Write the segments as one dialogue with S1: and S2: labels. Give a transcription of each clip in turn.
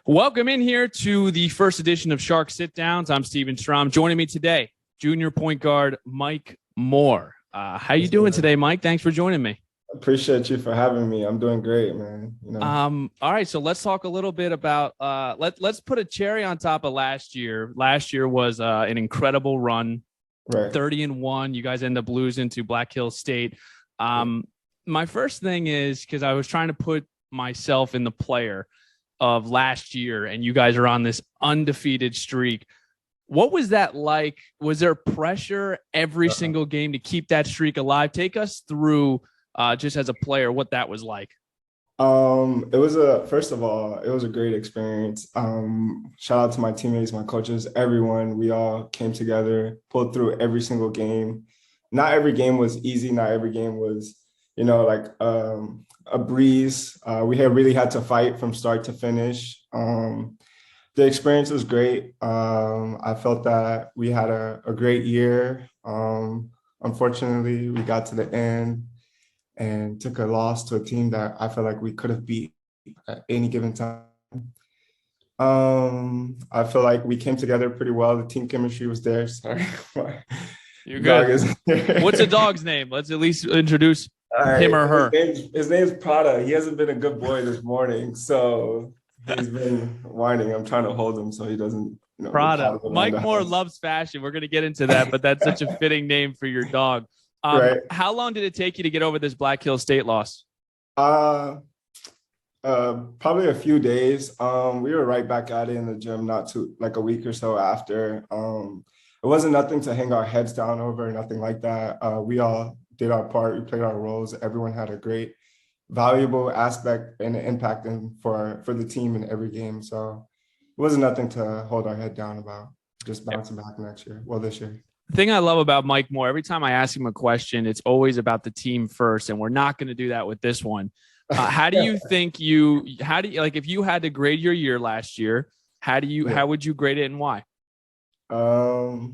S1: Welcome in here to the first edition of Shark Sit Downs. I'm Stephen Strom. Joining me today, junior point guard Mike Moore. How you doing today, Mike? Thanks for joining me.
S2: Appreciate you for having me. I'm doing great, man.
S1: All right, so let's talk a little bit about let's put a cherry on top of last year. Last year was an incredible run,
S2: right.
S1: 30-1. You guys end up losing to Black Hills State. My first thing is because I was trying to put myself in the player of last year, and you guys are on this undefeated streak. What was that like? Was there pressure every single game to keep that streak alive? Take us through just as a player what that was like.
S2: First of all, it was a great experience. Shout out to my teammates, my coaches, everyone. We all came together, pulled through every single game. Not every game was easy. Not every game was, a breeze. We really had to fight from start to finish. The experience was great. I felt that we had a great year. Unfortunately, we got to the end and took a loss to a team that I feel like we could have beat at any given time. I feel like we came together pretty well. The team chemistry was there. Sorry.
S1: You're good. What's the dog's name? Let's at least introduce him or her.
S2: His name's Prada. He hasn't been a good boy this morning, so he's been whining. I'm trying to hold him so he doesn't.
S1: Prada. Mike Moore loves fashion. We're going to get into that, but that's such a fitting name for your dog.
S2: Right.
S1: How long did it take you to get over this Black Hills State loss?
S2: Probably a few days. We were right back at it in the gym, like a week or so after. It wasn't nothing to hang our heads down over, nothing like that. We all did our part. We played our roles. Everyone had a great, valuable aspect and impact for the team in every game. So it wasn't nothing to hold our head down about. Just bouncing back this year.
S1: The thing I love about Mike Moore, every time I ask him a question, it's always about the team first, and we're not going to do that with this one. How do you think if you had to grade your year last year, how would you grade it and why?
S2: I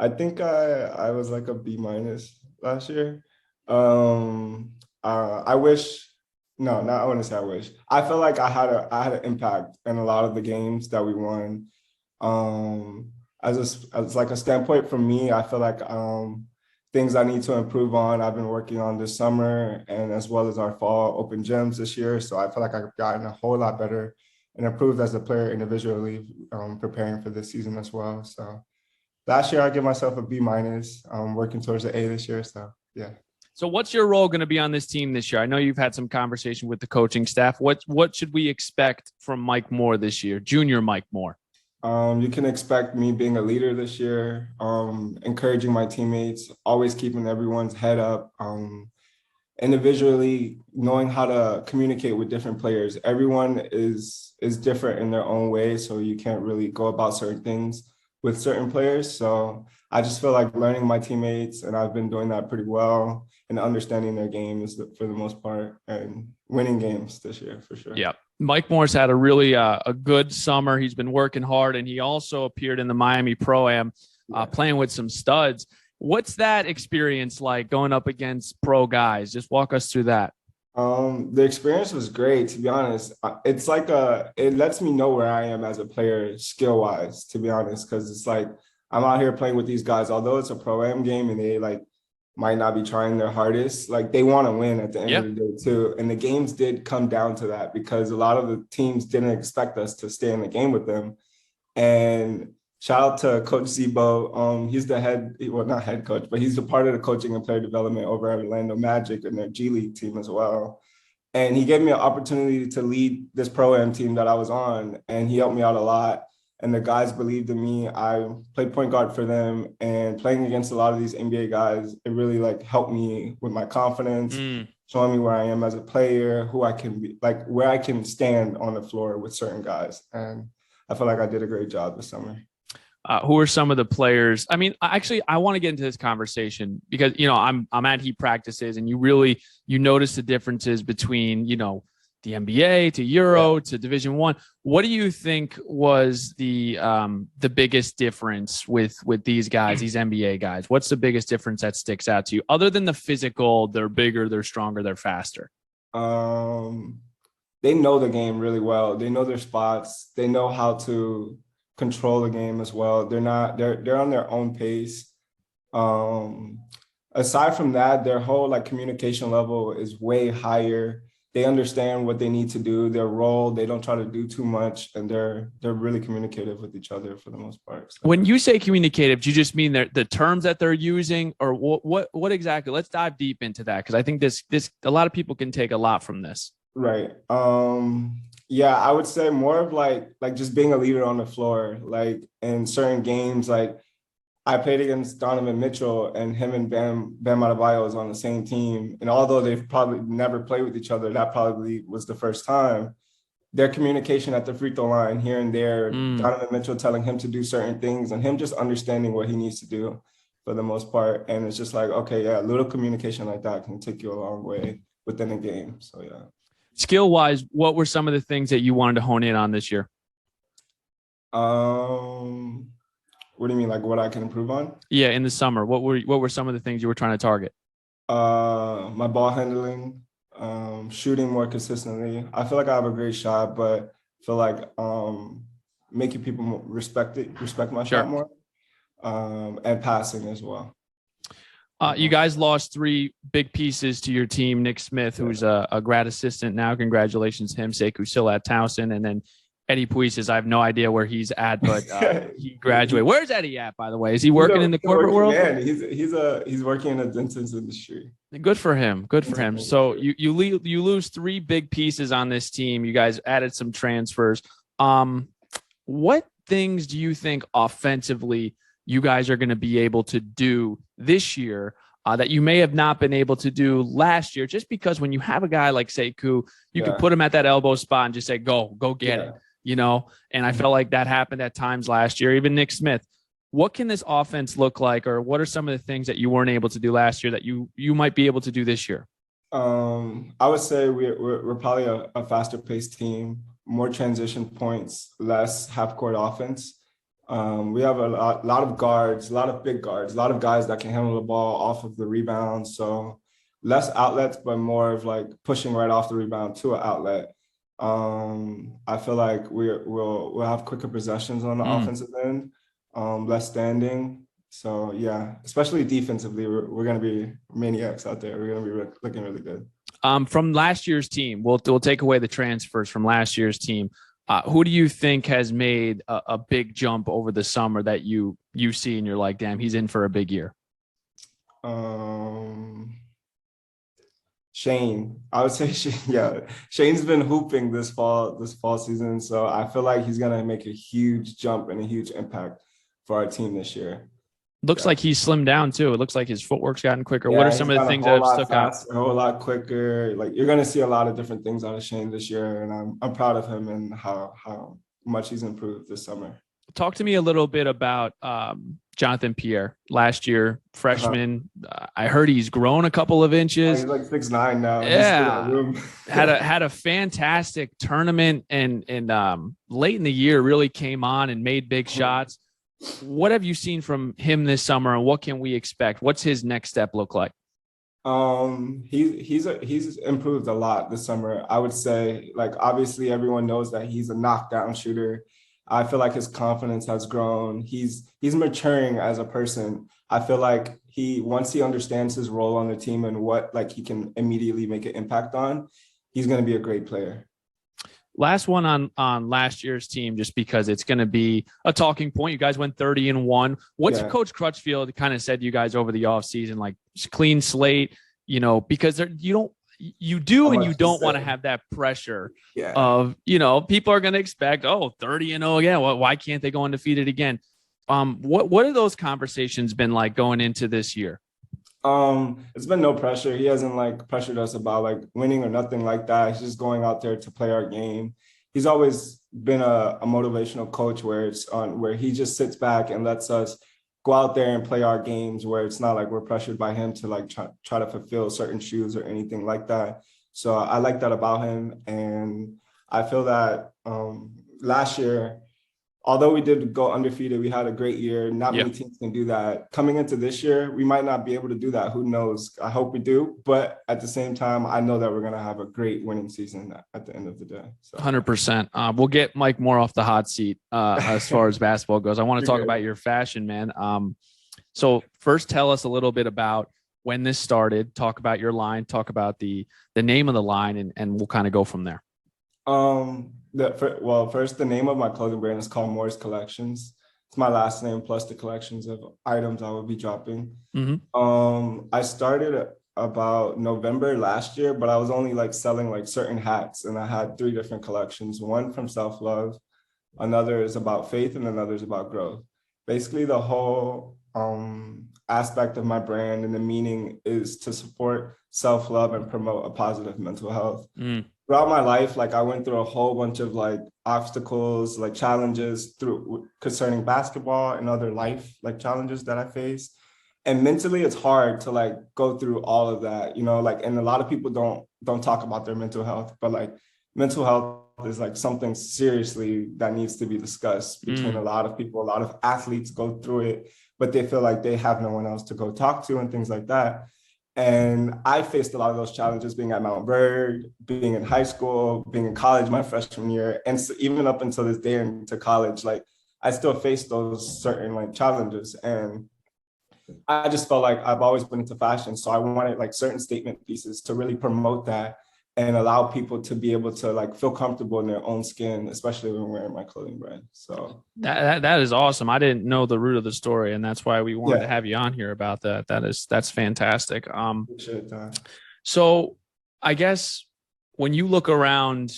S2: think I was like a B- last year. I wish. No, not I want to say I wish. I feel like I had an impact in a lot of the games that we won. As like a standpoint from me, I feel like things I need to improve on, I've been working on this summer and as well as our fall open gyms this year. So I feel like I've gotten a whole lot better and improved as a player individually, preparing for this season as well. So last year I give myself a B-. Working towards the A this year. So yeah.
S1: So what's your role going to be on this team this year? I know you've had some conversation with the coaching staff. What should we expect from Mike Moore this year, junior Mike Moore?
S2: You can expect me being a leader this year, encouraging my teammates, always keeping everyone's head up, individually knowing how to communicate with different players. Everyone is different in their own way, so you can't really go about certain things with certain players. So I just feel like learning my teammates, and I've been doing that pretty well, and understanding their games for the most part, and winning games this year for sure.
S1: Yeah. Mike Moore's had a really a good summer. He's been working hard, and he also appeared in the Miami Pro-Am playing with some studs. What's that experience like going up against pro guys? Just walk us through that.
S2: The experience was great, to be honest. It's like it lets me know where I am as a player skill-wise, to be honest, because it's like I'm out here playing with these guys. Although it's a Pro-Am game and they might not be trying their hardest, they want to win at the end of the day too. And the games did come down to that because a lot of the teams didn't expect us to stay in the game with them. And shout out to Coach Zebo. He's not head coach, but he's a part of the coaching and player development over at Orlando Magic and their G League team as well. And he gave me an opportunity to lead this Pro-Am team that I was on, and he helped me out a lot. And the guys believed in me. I played point guard for them, and playing against a lot of these NBA guys, it really helped me with my confidence, showing me where I am as a player, who I can be, where I can stand on the floor with certain guys. And I feel like I did a great job this summer.
S1: Who are some of the players? I mean, actually, I want to get into this conversation because, I'm at Heat practices, and you notice the differences between, the NBA to Euro to Division I. What do you think was the biggest difference with these guys, these NBA guys? What's the biggest difference that sticks out to you, other than the physical? They're bigger, they're stronger, they're faster.
S2: they know the game really well. They know their spots. They know how to control the game as well. They're on their own pace. Um, Aside from that, their whole like communication level is way higher. They understand what they need to do, their role. They don't try to do too much, and they're really communicative with each other for the most part. So.
S1: When you say communicative, do you just mean the terms that they're using, or what exactly? Let's dive deep into that, because I think this a lot of people can take a lot from this.
S2: Right. Yeah, I would say more of like just being a leader on the floor. Like in certain games, like I played against Donovan Mitchell, and him and Bam Adebayo was on the same team. And although they've probably never played with each other, that probably was the first time. Their communication at the free throw line here and there, Donovan Mitchell telling him to do certain things and him just understanding what he needs to do for the most part. And it's just like, okay, yeah, a little communication like that can take you a long way within a game. So, yeah.
S1: Skill-wise, what were some of the things that you wanted to hone in on this year?
S2: What do you mean, like what I can improve on?
S1: Yeah, in the summer, what were some of the things you were trying to target?
S2: My ball handling, shooting more consistently. I feel like I have a great shot, but I feel like making people respect my shot more, and passing as well.
S1: You guys lost 3 big pieces to your team. Nick Smith, who's a grad assistant now. Congratulations to him. Sekou still at Towson. And then Eddie Puises, I have no idea where he's at, but he graduated. Where's Eddie at, by the way? Is he working in the corporate world?
S2: Yeah, he's working in the dentist industry.
S1: Good for him. Good for him. So you lose 3 big pieces on this team. You guys added some transfers. What things do you think offensively you guys are going to be able to do this year that you may have not been able to do last year? Just because when you have a guy like Sekou, you can put him at that elbow spot and just say, go get it, you know? And I felt like that happened at times last year. Even Nick Smith. What can this offense look like, or what are some of the things that you weren't able to do last year that you might be able to do this year?
S2: I would say we're probably a faster paced team, more transition points, less half court offense. We have a lot of guards, a lot of big guards, a lot of guys that can handle the ball off of the rebound. So less outlets, but more of like pushing right off the rebound to an outlet. I feel like we'll have quicker possessions on the offensive end, less standing. So yeah, especially defensively, we're going to be maniacs out there. We're going to be looking really good.
S1: From last year's team, we'll take away the transfers from last year's team. Who do you think has made a big jump over the summer that you see and you're like, damn, he's in for a big year?
S2: Shane. I would say Shane, yeah. Shane's been hooping this fall season. So I feel like he's gonna make a huge jump and a huge impact for our team this year.
S1: Looks like he's slimmed down too. It looks like his footwork's gotten quicker. What are some of the things that have stuck out?
S2: A whole lot quicker. Like you're gonna see a lot of different things out of Shane this year, and I'm proud of him and how much he's improved this summer.
S1: Talk to me a little bit about Jonathan Pierre, last year, freshman. I heard he's grown a couple of inches.
S2: He's like 6'9" now.
S1: Yeah, had a fantastic tournament, and late in the year really came on and made big shots. What have you seen from him this summer, and what can we expect? What's his next step look like?
S2: He's improved a lot this summer. I would say, like, obviously everyone knows that he's a knockdown shooter. I feel like his confidence has grown. He's maturing as a person. I feel like once he understands his role on the team and what like he can immediately make an impact on, he's going to be a great player.
S1: Last one on last year's team, just because it's going to be a talking point. You guys went 30-1. What's Coach Crutchfield kind of said to you guys over the offseason? Like, clean slate, you know, because you don't want to have that pressure of, you know, people are going to expect, 30-0 again. Why can't they go undefeated again? What have those conversations been like going into this year?
S2: It's been no pressure. He hasn't like pressured us about like winning or nothing like that. He's just going out there to play our game. He's always been a motivational coach where he just sits back and lets us go out there and play our games, where it's not like we're pressured by him to like try to fulfill certain shoes or anything like that. So I like that about him. And I feel that last year although we did go undefeated, we had a great year. Not
S1: Yeah.
S2: many teams can do that. Coming into this year, we might not be able to do that. Who knows? I hope we do. But at the same time, I know that we're going to have a great winning season at the end of the day. So.
S1: 100%. We'll get Mike more off the hot seat as far as basketball goes. I want to talk
S2: good.
S1: about your fashion, man. So first tell us a little bit about when this started, talk about your line, talk about the name of the line, and we'll kind of go from there.
S2: First, the name of my clothing brand is called Moore's Collections. It's my last name plus the collections of items I will be dropping.
S1: Mm-hmm.
S2: I started about November last year, but I was only like selling like certain hats, and I had 3 different collections. One from self-love, another is about faith, and another is about growth. Basically, the whole aspect of my brand and the meaning is to support self-love and promote a positive mental health. Throughout my life, like I went through a whole bunch of like obstacles, like challenges through concerning basketball and other life like challenges that I faced. And mentally, it's hard to like go through all of that, you know, like, and a lot of people don't talk about their mental health, but like mental health is like something seriously that needs to be discussed between a lot of people. A lot of athletes go through it, but they feel like they have no one else to go talk to and things like that. And I faced a lot of those challenges being at Mount Berg, being in high school, being in college my freshman year. And so even up until this day into college, like I still face those certain like challenges. And I just felt like I've always been into fashion. So I wanted like certain statement pieces to really promote that and allow people to be able to like feel comfortable in their own skin, especially when wearing my clothing brand. So
S1: that is awesome. I didn't know the root of the story, and that's why we wanted to have you on here about that. That's fantastic. So I guess when you look around,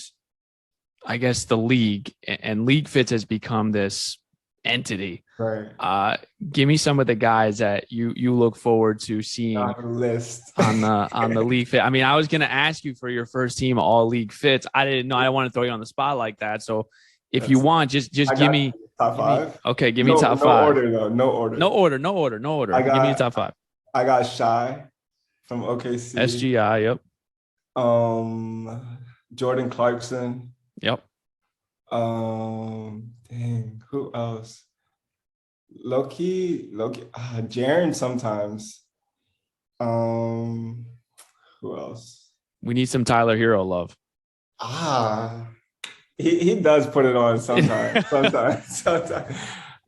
S1: I guess the league and League Fits has become this entity.
S2: Right.
S1: Give me some of the guys that you look forward to seeing on the League Fit. I mean, I was going to ask you for your first team all League Fits. I didn't know. I don't want to throw you on the spot like that. So if you want, just give me
S2: top 5.
S1: Okay, give me top 5.
S2: Order though. No order.
S1: Give me a top 5.
S2: I got Shy from OKC.
S1: SGI. Yep.
S2: Jordan Clarkson.
S1: Yep.
S2: Dang, who else? Loki, Jaren sometimes. Who else?
S1: We need some Tyler Hero love.
S2: He does put it on sometimes.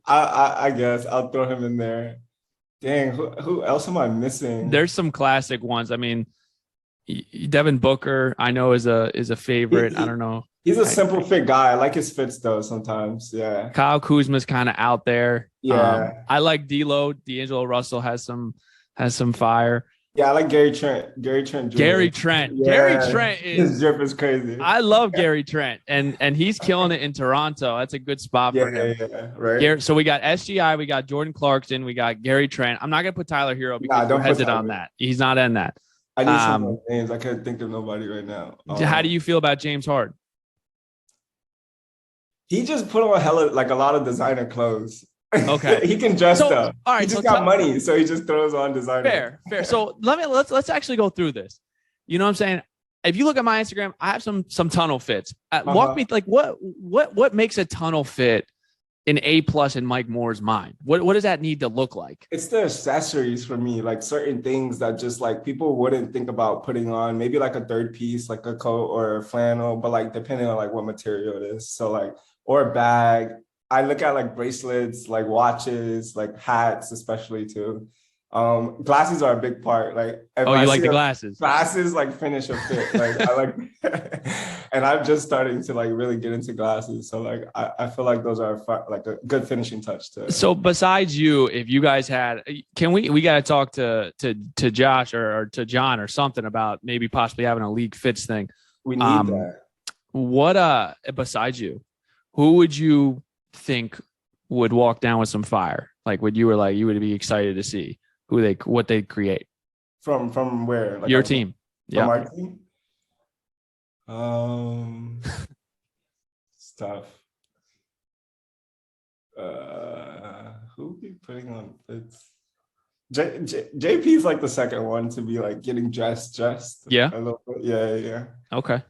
S2: I guess I'll throw him in there. Dang, who else am I missing?
S1: There's some classic ones. I mean, Devin Booker, I know is a favorite. I don't know.
S2: He's a simple fit guy. I like his fits though sometimes. Yeah.
S1: Kyle Kuzma's kind of out there.
S2: Yeah.
S1: I like D'Angelo Russell has some fire.
S2: Yeah, I like Gary Trent. Gary Trent.
S1: Yeah. Gary Trent
S2: his drip is crazy.
S1: I love Gary Trent, and he's killing it in Toronto. That's a good spot for him.
S2: Yeah, right.
S1: So we got SGI, we got Jordan Clarkson, we got Gary Trent. I'm not gonna put Tyler Hero because don't hesitate on that. He's not in that.
S2: I need some more names. I couldn't think of nobody right now.
S1: How do you feel about James Harden?
S2: He just put on a lot of designer clothes.
S1: Okay.
S2: He can dress up.
S1: All right,
S2: he just got money, so he just throws on designer.
S1: Fair. So let's actually go through this. You know what I'm saying? If you look at my Instagram, I have some tunnel fits. Walk me like what makes a tunnel fit an A+ in Mike Moore's mind? What does that need to look like? It's
S2: the accessories for me, like certain things that just like people wouldn't think about putting on, maybe like a third piece, like a coat or a flannel, but like depending on like what material it is. So like, or a bag. I look at like bracelets, like watches, like hats, especially too. Glasses are a big part. Like,
S1: you like the glasses?
S2: Glasses like finish a fit. Like I like, and I'm just starting to like really get into glasses. So like I feel like those are like a good finishing touch to.
S1: So besides you, if you guys had, we got to talk to Josh or to John or something about maybe possibly having a League Fits thing.
S2: We need that.
S1: What besides you, who would you think would walk down with some fire? Like you would be excited to see what they create
S2: from where? Like
S1: your team.
S2: From our team. Stuff. Who would be putting on fits? JP's like the second one to be like getting dressed.
S1: Yeah.
S2: A little bit. Yeah.
S1: Okay.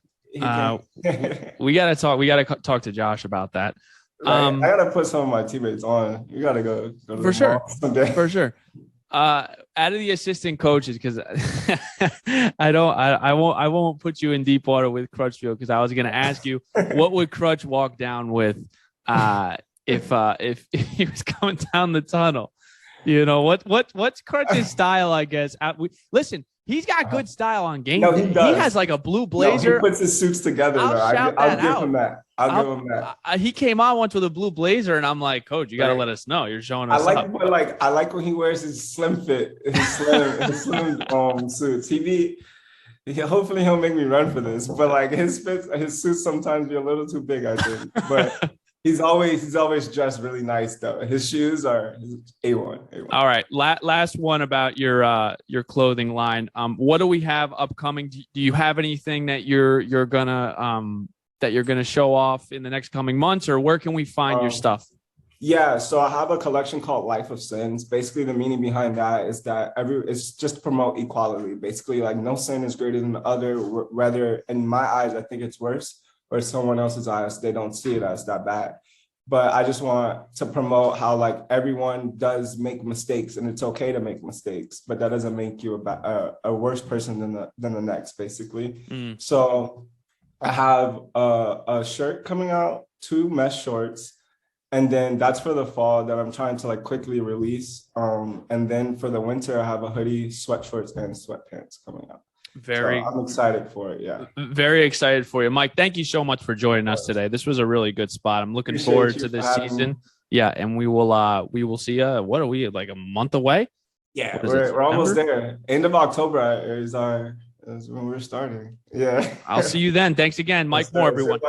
S1: We gotta talk to Josh about that.
S2: Right. I gotta put some of my teammates on. You gotta go to
S1: For
S2: the
S1: sure.
S2: mall someday.
S1: For sure. Out of the assistant coaches, because I won't put you in deep water with Crutchfield, because I was going to ask you, what would Crutch walk down with if he was coming down the tunnel? You know, what's Crutch's style, I guess. Listen, he's got good style on game.
S2: No, he does.
S1: He has like a blue blazer.
S2: No, he puts his suits together. I'll give him that. I'll give him that.
S1: He came on once with a blue blazer, and I'm like, Coach, you got to let us know. You're showing us.
S2: I like when he wears his slim fit, his slim suits. Hopefully he'll make me run for this, but like his suits sometimes be a little too big, I think. But he's always dressed really nice though. His shoes are A1.
S1: All right, last one about your clothing line. What do we have upcoming? Do you have anything that you're gonna show off in the next coming months, or where can we find your stuff?
S2: Yeah, so I have a collection called Life of Sins. Basically, the meaning behind that is that it's just to promote equality. Basically, like no sin is greater than the other. Rather, in my eyes, I think it's worse, or someone else's eyes, they don't see it as that bad. But I just want to promote how like everyone does make mistakes, and it's okay to make mistakes, but that doesn't make you a worse person than the next, basically. So I have a shirt coming out, 2 mesh shorts, and then that's for the fall that I'm trying to like quickly release. And then for the winter, I have a hoodie, sweatshorts, and sweatpants coming out. I'm excited for it. Yeah.
S1: Very excited for you, Mike. Thank you so much for joining us today. This was a really good spot. I'm looking forward to this season. Yeah. And we will see you. What are we, like a month away?
S2: Yeah. We're almost there. End of October is when we're starting. Yeah.
S1: I'll see you then. Thanks again, Mike Moore, everyone.